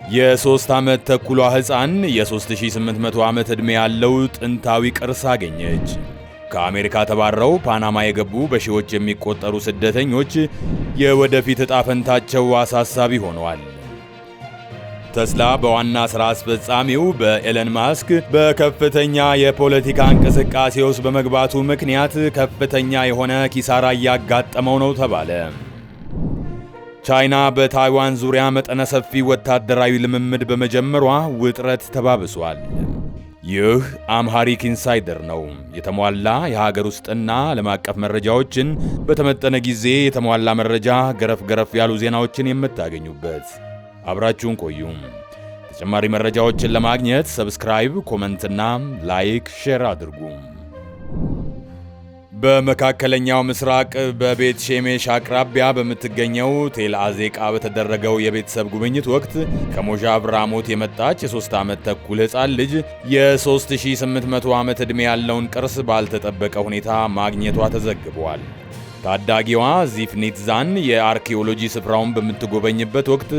የ3 ዓመት ተኩሏ ሕፃን የ3800 ዓመት ዕድሜ ያለው ጥንታዊ ቅርስ አገኘች። ከአሜሪካ ተባረው ፓናማ የገቡ በሺዎች የሚቆጠሩ ስደተኞች የወደፊት ዕጣ ፈንታቸው አሳሳቢ ሆነዋል። ተስላ በዋና ሥራ አስፈጻሚው በኤለን ማስክ በከፍተኛ የፖለቲካ እንቅስቃሴ ውስጥ በመግባቱ ምክንያት ከፍተኛ የሆነ ኪሳራ እያጋጠመው ነው ተባለ። ቻይና በታይዋን ዙሪያ መጠነ ሰፊ ወታደራዊ ልምምድ በመጀመሯ ውጥረት ተባብሷል። ይህ አምሃሪክ ኢንሳይደር ነው። የተሟላ የሀገር ውስጥና ዓለም አቀፍ መረጃዎችን በተመጠነ ጊዜ የተሟላ መረጃ፣ ገረፍ ያሉ ዜናዎችን የምታገኙበት። አብራችሁን ቆዩ። ተጨማሪ መረጃዎችን ለማግኘት ሰብስክራይብ፣ ኮመንትና ላይክ፣ ሼር አድርጉ። በመካከለኛው ምስራቅ በቤት ሼሜሽ አቅራቢያ በምትገኘው ቴል አዜቃ በተደረገው የቤተሰብ ጉብኝት ወቅት ከሞዣቭ ራሞት የመጣች የ3 ዓመት ተኩል ሕፃን ልጅ የ3800 ዓመት ዕድሜ ያለውን ቅርስ ባልተጠበቀ ሁኔታ ማግኘቷ ተዘግቧል። ታዳጊዋ ዚፍኒትዛን የአርኪኦሎጂ ስፍራውን በምትጎበኝበት ወቅት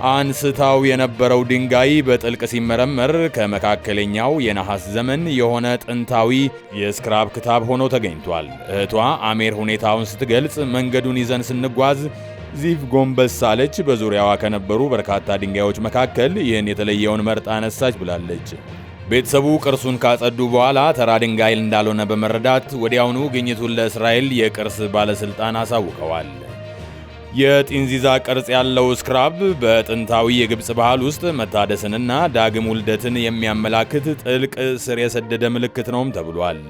አንስታው የነበረው ድንጋይ በጥልቅ ሲመረመር ከመካከለኛው የነሐስ ዘመን የሆነ ጥንታዊ የስክራብ ክታብ ሆኖ ተገኝቷል። እህቷ አሜር ሁኔታውን ስትገልጽ መንገዱን ይዘን ስንጓዝ ዚፍ ጎንበስ አለች። በዙሪያዋ ከነበሩ በርካታ ድንጋዮች መካከል ይህን የተለየውን መርጣ አነሳች ብላለች። ቤተሰቡ ቅርሱን ካጸዱ በኋላ ተራ ድንጋይ እንዳልሆነ በመረዳት ወዲያውኑ ግኝቱን ለእስራኤል የቅርስ ባለሥልጣን አሳውቀዋል። የጢንዚዛ ቅርጽ ያለው ስክራብ በጥንታዊ የግብፅ ባህል ውስጥ መታደስንና ዳግም ውልደትን የሚያመላክት ጥልቅ ስር የሰደደ ምልክት ነውም ተብሏል።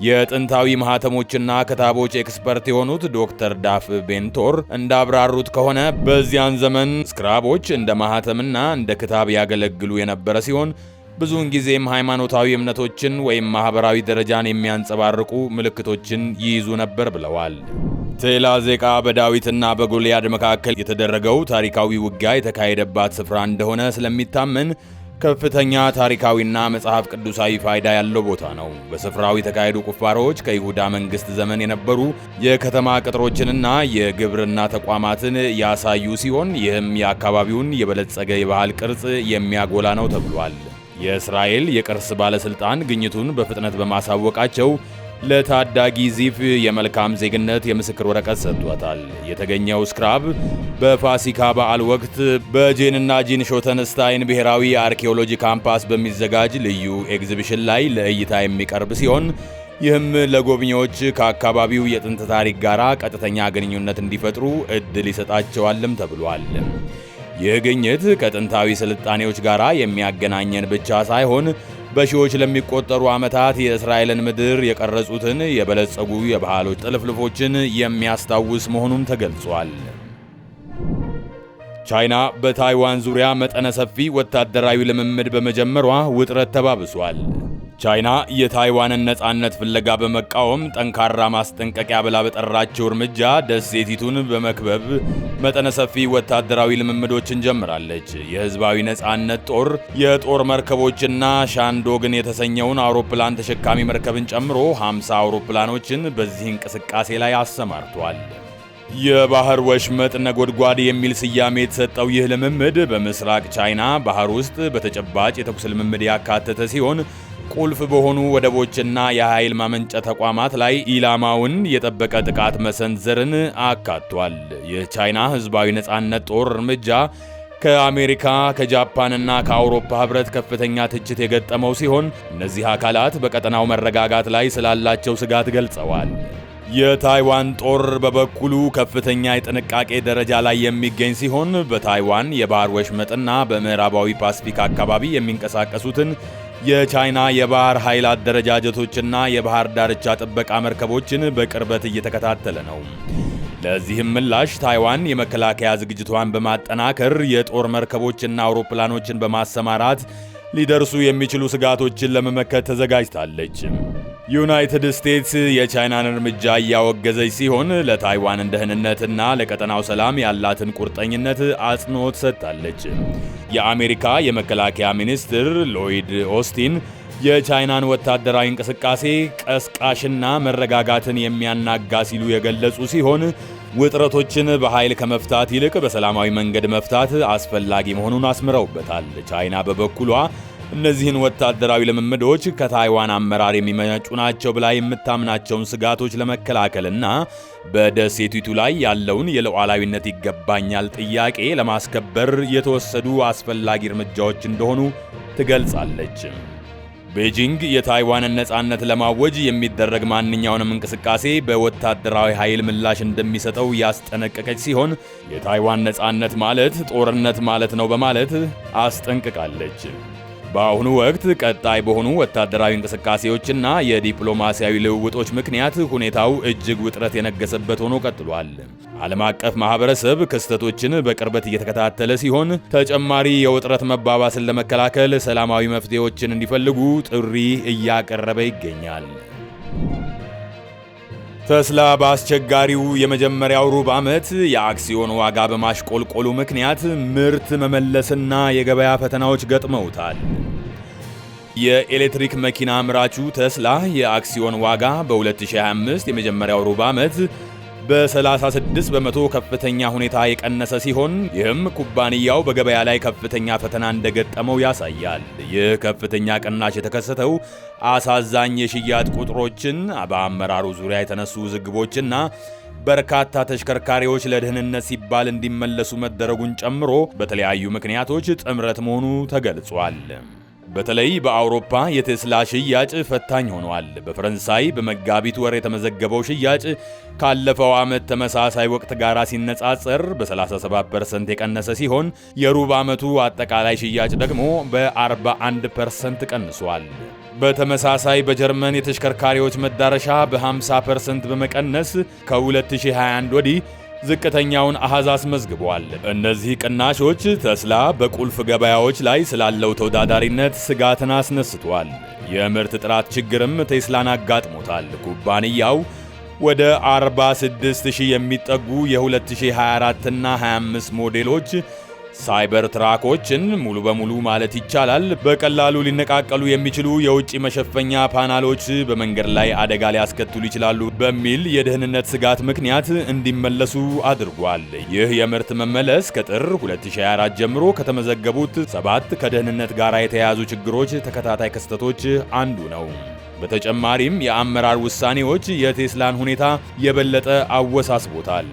የጥንታዊ ማህተሞችና ክታቦች ኤክስፐርት የሆኑት ዶክተር ዳፍ ቤንቶር እንዳብራሩት ከሆነ በዚያን ዘመን ስክራቦች እንደ ማህተምና እንደ ክታብ ያገለግሉ የነበረ ሲሆን ብዙውን ጊዜም ሃይማኖታዊ እምነቶችን ወይም ማህበራዊ ደረጃን የሚያንጸባርቁ ምልክቶችን ይይዙ ነበር ብለዋል። ቴል አዜቃ በዳዊትና በጎልያድ መካከል የተደረገው ታሪካዊ ውጊያ የተካሄደባት ስፍራ እንደሆነ ስለሚታመን ከፍተኛ ታሪካዊና መጽሐፍ ቅዱሳዊ ፋይዳ ያለው ቦታ ነው። በስፍራው የተካሄዱ ቁፋሮዎች ከይሁዳ መንግሥት ዘመን የነበሩ የከተማ ቅጥሮችንና የግብርና ተቋማትን ያሳዩ ሲሆን ይህም የአካባቢውን የበለጸገ የባህል ቅርጽ የሚያጎላ ነው ተብሏል። የእስራኤል የቅርስ ባለሥልጣን ግኝቱን በፍጥነት በማሳወቃቸው ለታዳጊ ዚፍ የመልካም ዜግነት የምስክር ወረቀት ሰጥቷታል። የተገኘው ስክራብ በፋሲካ በዓል ወቅት በጄንና ጂን ሾተንስታይን ብሔራዊ አርኪኦሎጂ ካምፓስ በሚዘጋጅ ልዩ ኤግዚቢሽን ላይ ለእይታ የሚቀርብ ሲሆን ይህም ለጎብኚዎች ከአካባቢው የጥንት ታሪክ ጋር ቀጥተኛ ግንኙነት እንዲፈጥሩ ዕድል ይሰጣቸዋልም ተብሏል። ይህ ግኝት ከጥንታዊ ስልጣኔዎች ጋር የሚያገናኘን ብቻ ሳይሆን በሺዎች ለሚቆጠሩ ዓመታት የእስራኤልን ምድር የቀረጹትን የበለጸጉ የባህሎች ጥልፍልፎችን የሚያስታውስ መሆኑም ተገልጿል። ቻይና በታይዋን ዙሪያ መጠነ ሰፊ ወታደራዊ ልምምድ በመጀመሯ ውጥረት ተባብሷል። ቻይና የታይዋንን ነጻነት ፍለጋ በመቃወም ጠንካራ ማስጠንቀቂያ ብላ በጠራችው እርምጃ ደሴቲቱን በመክበብ መጠነ ሰፊ ወታደራዊ ልምምዶችን ጀምራለች። የሕዝባዊ ነጻነት ጦር የጦር መርከቦችና ሻንዶግን የተሰኘውን አውሮፕላን ተሸካሚ መርከብን ጨምሮ 50 አውሮፕላኖችን በዚህ እንቅስቃሴ ላይ አሰማርቷል። የባህር ወሽመጥ ነጎድጓድ የሚል ስያሜ የተሰጠው ይህ ልምምድ በምስራቅ ቻይና ባህር ውስጥ በተጨባጭ የተኩስ ልምምድ ያካተተ ሲሆን ቁልፍ በሆኑ ወደቦችና የኃይል ማመንጫ ተቋማት ላይ ኢላማውን የጠበቀ ጥቃት መሰንዘርን አካቷል። የቻይና ሕዝባዊ ነጻነት ጦር እርምጃ ከአሜሪካ ከጃፓንና ከአውሮፓ ህብረት ከፍተኛ ትችት የገጠመው ሲሆን እነዚህ አካላት በቀጠናው መረጋጋት ላይ ስላላቸው ስጋት ገልጸዋል። የታይዋን ጦር በበኩሉ ከፍተኛ የጥንቃቄ ደረጃ ላይ የሚገኝ ሲሆን በታይዋን የባህር ወሽመጥና በምዕራባዊ ፓሲፊክ አካባቢ የሚንቀሳቀሱትን የቻይና የባህር ኃይል አደረጃጀቶችና የባህር ዳርቻ ጥበቃ መርከቦችን በቅርበት እየተከታተለ ነው። ለዚህም ምላሽ ታይዋን የመከላከያ ዝግጅቷን በማጠናከር የጦር መርከቦችና አውሮፕላኖችን በማሰማራት ሊደርሱ የሚችሉ ስጋቶችን ለመመከት ተዘጋጅታለች። ዩናይትድ ስቴትስ የቻይናን እርምጃ እያወገዘች ሲሆን ለታይዋን ደህንነትና ለቀጠናው ሰላም ያላትን ቁርጠኝነት አጽንኦት ሰጥታለች። የአሜሪካ የመከላከያ ሚኒስትር ሎይድ ኦስቲን የቻይናን ወታደራዊ እንቅስቃሴ ቀስቃሽና መረጋጋትን የሚያናጋ ሲሉ የገለጹ ሲሆን ውጥረቶችን በኃይል ከመፍታት ይልቅ በሰላማዊ መንገድ መፍታት አስፈላጊ መሆኑን አስምረውበታል። ቻይና በበኩሏ እነዚህን ወታደራዊ ልምምዶች ከታይዋን አመራር የሚመነጩ ናቸው ብላ የምታምናቸውን ስጋቶች ለመከላከልና በደሴቲቱ ላይ ያለውን የሉዓላዊነት ይገባኛል ጥያቄ ለማስከበር የተወሰዱ አስፈላጊ እርምጃዎች እንደሆኑ ትገልጻለች። ቤጂንግ የታይዋንን ነጻነት ለማወጅ የሚደረግ ማንኛውንም እንቅስቃሴ በወታደራዊ ኃይል ምላሽ እንደሚሰጠው ያስጠነቀቀች ሲሆን የታይዋን ነጻነት ማለት ጦርነት ማለት ነው በማለት አስጠንቅቃለች። በአሁኑ ወቅት ቀጣይ በሆኑ ወታደራዊ እንቅስቃሴዎችና የዲፕሎማሲያዊ ልውውጦች ምክንያት ሁኔታው እጅግ ውጥረት የነገሰበት ሆኖ ቀጥሏል። ዓለም አቀፍ ማህበረሰብ ክስተቶችን በቅርበት እየተከታተለ ሲሆን ተጨማሪ የውጥረት መባባስን ለመከላከል ሰላማዊ መፍትሄዎችን እንዲፈልጉ ጥሪ እያቀረበ ይገኛል። ተስላ በአስቸጋሪው የመጀመሪያው ሩብ ዓመት የአክሲዮን ዋጋ በማሽቆልቆሉ ምክንያት ምርት መመለስና የገበያ ፈተናዎች ገጥመውታል። የኤሌክትሪክ መኪና አምራቹ ተስላ የአክሲዮን ዋጋ በ2025 የመጀመሪያው ሩብ ዓመት በ36 በመቶ ከፍተኛ ሁኔታ የቀነሰ ሲሆን ይህም ኩባንያው በገበያ ላይ ከፍተኛ ፈተና እንደገጠመው ያሳያል። ይህ ከፍተኛ ቅናሽ የተከሰተው አሳዛኝ የሽያጭ ቁጥሮችን፣ በአመራሩ ዙሪያ የተነሱ ውዝግቦችና በርካታ ተሽከርካሪዎች ለደህንነት ሲባል እንዲመለሱ መደረጉን ጨምሮ በተለያዩ ምክንያቶች ጥምረት መሆኑ ተገልጿል። በተለይ በአውሮፓ የቴስላ ሽያጭ ፈታኝ ሆኗል። በፈረንሳይ በመጋቢት ወር የተመዘገበው ሽያጭ ካለፈው ዓመት ተመሳሳይ ወቅት ጋር ሲነጻጸር በ37% የቀነሰ ሲሆን የሩብ ዓመቱ አጠቃላይ ሽያጭ ደግሞ በ41% ቀንሷል። በተመሳሳይ በጀርመን የተሽከርካሪዎች መዳረሻ በ50% በመቀነስ ከ2021 ወዲህ ዝቅተኛውን አሃዝ አስመዝግቧል። እነዚህ ቅናሾች ተስላ በቁልፍ ገበያዎች ላይ ስላለው ተወዳዳሪነት ስጋትን አስነስቷል። የምርት ጥራት ችግርም ቴስላን አጋጥሞታል። ኩባንያው ወደ 46000 የሚጠጉ የ2024 እና 25 ሞዴሎች ሳይበር ትራኮችን ሙሉ በሙሉ ማለት ይቻላል በቀላሉ ሊነቃቀሉ የሚችሉ የውጭ መሸፈኛ ፓናሎች በመንገድ ላይ አደጋ ሊያስከትሉ ይችላሉ በሚል የደህንነት ስጋት ምክንያት እንዲመለሱ አድርጓል። ይህ የምርት መመለስ ከጥር 2024 ጀምሮ ከተመዘገቡት 7 ከደህንነት ጋር የተያያዙ ችግሮች ተከታታይ ክስተቶች አንዱ ነው። በተጨማሪም የአመራር ውሳኔዎች የቴስላን ሁኔታ የበለጠ አወሳስቦታል።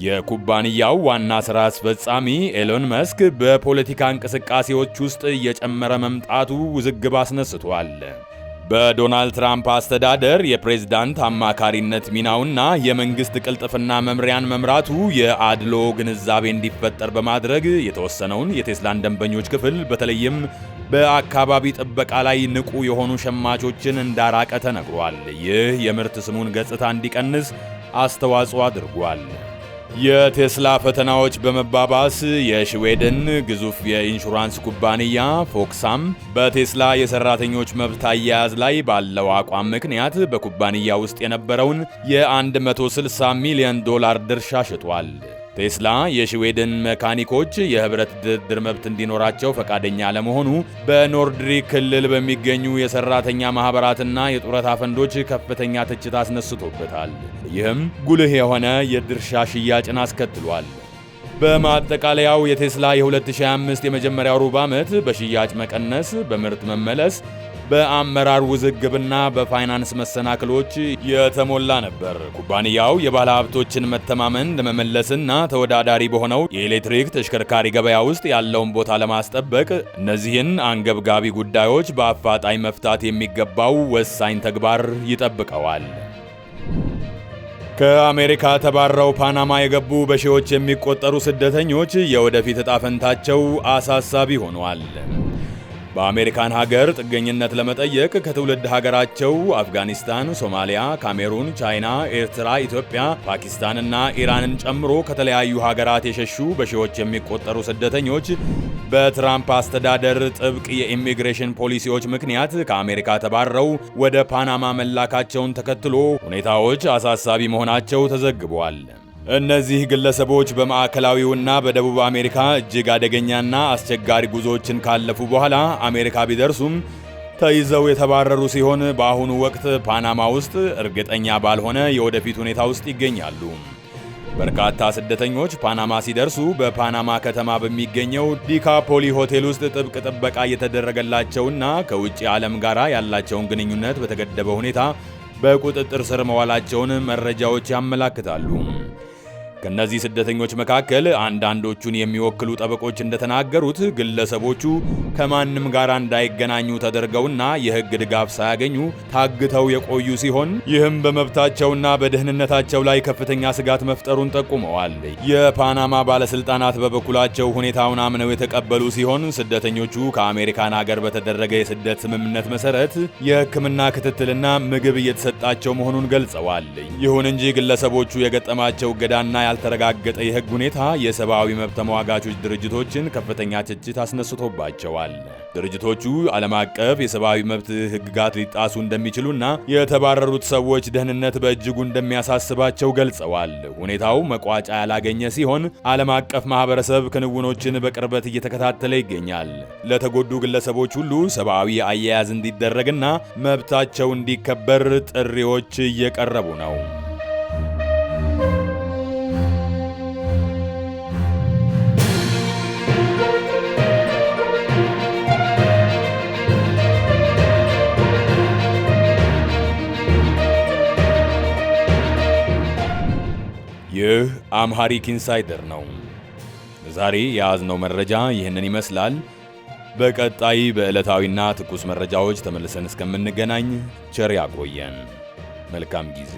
የኩባንያው ዋና ሥራ አስፈጻሚ ኤሎን መስክ በፖለቲካ እንቅስቃሴዎች ውስጥ እየጨመረ መምጣቱ ውዝግብ አስነስቷል። በዶናልድ ትራምፕ አስተዳደር የፕሬዝዳንት አማካሪነት ሚናውና የመንግሥት ቅልጥፍና መምሪያን መምራቱ የአድሎ ግንዛቤ እንዲፈጠር በማድረግ የተወሰነውን የቴስላን ደንበኞች ክፍል በተለይም በአካባቢ ጥበቃ ላይ ንቁ የሆኑ ሸማቾችን እንዳራቀ ተነግሯል። ይህ የምርት ስሙን ገጽታ እንዲቀንስ አስተዋጽኦ አድርጓል። የቴስላ ፈተናዎች በመባባስ የስዌድን ግዙፍ የኢንሹራንስ ኩባንያ ፎክሳም በቴስላ የሰራተኞች መብት አያያዝ ላይ ባለው አቋም ምክንያት በኩባንያ ውስጥ የነበረውን የ$160 ሚሊዮን ድርሻ ሽጧል። ቴስላ የስዌድን መካኒኮች የህብረት ድርድር መብት እንዲኖራቸው ፈቃደኛ ለመሆኑ በኖርድሪክ ክልል በሚገኙ የሰራተኛ ማህበራትና የጡረታ ፈንዶች ከፍተኛ ትችት አስነስቶበታል። ይህም ጉልህ የሆነ የድርሻ ሽያጭን አስከትሏል። በማጠቃለያው የቴስላ የ2025 የመጀመሪያው ሩብ ዓመት በሽያጭ መቀነስ፣ በምርት መመለስ፣ በአመራር ውዝግብና በፋይናንስ መሰናክሎች የተሞላ ነበር። ኩባንያው የባለ ሀብቶችን መተማመን ለመመለስና ተወዳዳሪ በሆነው የኤሌክትሪክ ተሽከርካሪ ገበያ ውስጥ ያለውን ቦታ ለማስጠበቅ እነዚህን አንገብጋቢ ጉዳዮች በአፋጣኝ መፍታት የሚገባው ወሳኝ ተግባር ይጠብቀዋል። ከአሜሪካ ተባረው ፓናማ የገቡ በሺዎች የሚቆጠሩ ስደተኞች የወደፊት ዕጣ ፈንታቸው አሳሳቢ ሆኗል። በአሜሪካን ሀገር ጥገኝነት ለመጠየቅ ከትውልድ ሀገራቸው አፍጋኒስታን፣ ሶማሊያ፣ ካሜሩን፣ ቻይና፣ ኤርትራ፣ ኢትዮጵያ፣ ፓኪስታንና ኢራንን ጨምሮ ከተለያዩ ሀገራት የሸሹ በሺዎች የሚቆጠሩ ስደተኞች በትራምፕ አስተዳደር ጥብቅ የኢሚግሬሽን ፖሊሲዎች ምክንያት ከአሜሪካ ተባረው ወደ ፓናማ መላካቸውን ተከትሎ ሁኔታዎች አሳሳቢ መሆናቸው ተዘግቧል። እነዚህ ግለሰቦች በማዕከላዊውና በደቡብ አሜሪካ እጅግ አደገኛና አስቸጋሪ ጉዞዎችን ካለፉ በኋላ አሜሪካ ቢደርሱም ተይዘው የተባረሩ ሲሆን በአሁኑ ወቅት ፓናማ ውስጥ እርግጠኛ ባልሆነ የወደፊት ሁኔታ ውስጥ ይገኛሉ። በርካታ ስደተኞች ፓናማ ሲደርሱ በፓናማ ከተማ በሚገኘው ዲካፖሊ ሆቴል ውስጥ ጥብቅ ጥበቃ እየተደረገላቸውና ከውጭ ዓለም ጋር ያላቸውን ግንኙነት በተገደበ ሁኔታ በቁጥጥር ስር መዋላቸውን መረጃዎች ያመላክታሉ። ከነዚህ ስደተኞች መካከል አንዳንዶቹን የሚወክሉ ጠበቆች እንደተናገሩት ግለሰቦቹ ከማንም ጋር እንዳይገናኙ ተደርገውና የሕግ ድጋፍ ሳያገኙ ታግተው የቆዩ ሲሆን ይህም በመብታቸውና በደህንነታቸው ላይ ከፍተኛ ስጋት መፍጠሩን ጠቁመዋል። የፓናማ ባለስልጣናት በበኩላቸው ሁኔታውን አምነው የተቀበሉ ሲሆን ስደተኞቹ ከአሜሪካን ሀገር በተደረገ የስደት ስምምነት መሰረት የሕክምና ክትትልና ምግብ እየተሰጣቸው መሆኑን ገልጸዋል። ይሁን እንጂ ግለሰቦቹ የገጠማቸው እገዳና ያልተረጋገጠ የሕግ ሁኔታ የሰብአዊ መብት ተሟጋቾች ድርጅቶችን ከፍተኛ ትችት አስነስቶባቸዋል። ድርጅቶቹ ዓለም አቀፍ የሰብአዊ መብት ሕግጋት ሊጣሱ እንደሚችሉና የተባረሩት ሰዎች ደህንነት በእጅጉ እንደሚያሳስባቸው ገልጸዋል። ሁኔታው መቋጫ ያላገኘ ሲሆን ዓለም አቀፍ ማህበረሰብ ክንውኖችን በቅርበት እየተከታተለ ይገኛል። ለተጎዱ ግለሰቦች ሁሉ ሰብአዊ አያያዝ እንዲደረግና መብታቸው እንዲከበር ጥሪዎች እየቀረቡ ነው። ይህ አምሃሪክ ኢንሳይደር ነው። ዛሬ የያዝነው መረጃ ይህንን ይመስላል። በቀጣይ በዕለታዊና ትኩስ መረጃዎች ተመልሰን እስከምንገናኝ ቸር ያቆየን። መልካም ጊዜ